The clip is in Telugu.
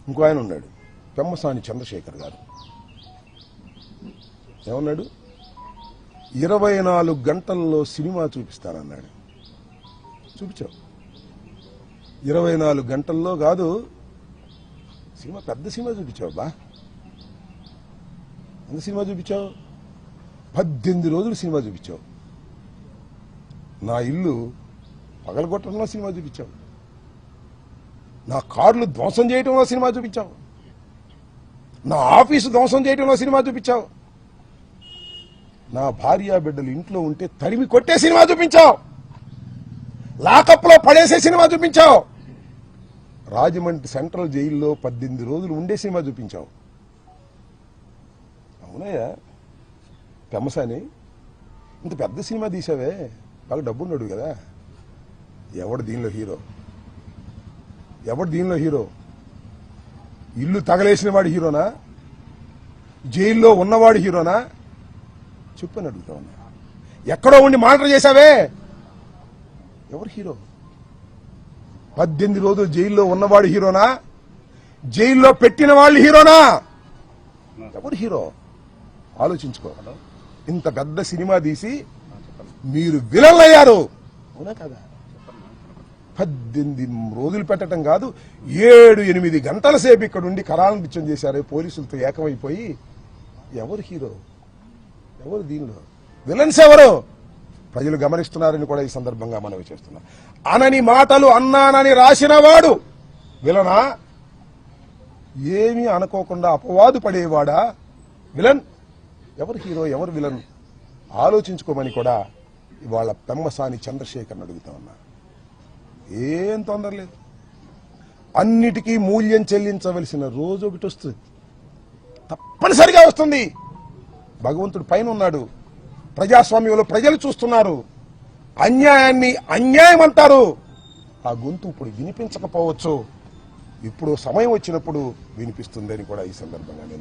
ఇంకో ఆయన ఉన్నాడు, పెమ్మసాని చంద్రశేఖర్ గారు. ఏమన్నాడు? 24 గంటల్లో సినిమా చూపిస్తానన్నాడు. చూపించావు. 24 గంటల్లో కాదు, సినిమా పెద్ద సినిమా చూపించావు బా. ఎంత సినిమా చూపించావు? 18 రోజులు సినిమా చూపించావు. నా ఇల్లు పగలగొట్టడంలో సినిమా చూపించావు. నా కార్లు ధ్వంసం చేయడంలో సినిమా చూపించావు. నా ఆఫీసు ధ్వంసం చేయడంలో సినిమా చూపించావు. నా భార్య బిడ్డలు ఇంట్లో ఉంటే తరిమి కొట్టే సినిమా చూపించావు. లాకప్లో పడేసే సినిమా చూపించావు. రాజమండ్రి సెంట్రల్ జైల్లో 18 రోజులు ఉండే సినిమా చూపించావు. అవునయ్యా పెమ్మసాని, ఇంత పెద్ద సినిమా తీసావే, బాగా డబ్బున్నాడు కదా. ఎవడు దీనిలో హీరో? ఎవడు దీనిలో హీరో? ఇల్లు తగలేసిన వాడు హీరోనా? జైల్లో ఉన్నవాడు హీరోనా? చెప్పని అడుగుతా ఉన్నా. ఎక్కడో ఉండి మానిటర్ చేశావే, ఎవరు హీరో? 18 రోజులు జైల్లో ఉన్నవాడు హీరోనా? జైల్లో పెట్టిన వాళ్ళు హీరోనా? ఎవరు హీరో? ఆలోచించుకో. ఇంత పెద్ద సినిమా తీసి మీరు విలన్లు అయ్యారు, అవునా కదా? 18 రోజులు పెట్టడం కాదు, 7-8 గంటల సేపు ఇక్కడ ఉండి కరాల నృత్యం చేశారు పోలీసులతో ఏకమైపోయి. ఎవరు హీరో? ఎవరు దీనిలో విలన్స్? ఎవరు? ప్రజలు గమనిస్తున్నారని కూడా ఈ సందర్భంగా మనవి చేస్తున్నా. అనని మాటలు అన్నానని రాసిన వాడు విలనా? ఏమీ అనుకోకుండా అపవాదు పడేవాడా విలన్? ఎవరు హీరో, ఎవరు విలన్? ఆలోచించుకోమని కూడా ఇవాళ పెమ్మసాని చంద్రశేఖర్ని అడుగుతా ఉన్నా. ఏం తొందర లేదు. అన్నిటికీ మూల్యం చెల్లించవలసిన రోజు ఒకటి వస్తుంది, తప్పనిసరిగా వస్తుంది. భగవంతుడు పైన ఉన్నాడు, ప్రజాస్వామ్యంలో ప్రజలు చూస్తున్నారు. అన్యాయాన్ని అన్యాయం అంటారు. ఆ గొంతు ఇప్పుడు వినిపించకపోవచ్చు, ఇప్పుడు సమయం వచ్చినప్పుడు వినిపిస్తుందని కూడా ఈ సందర్భంగా నేను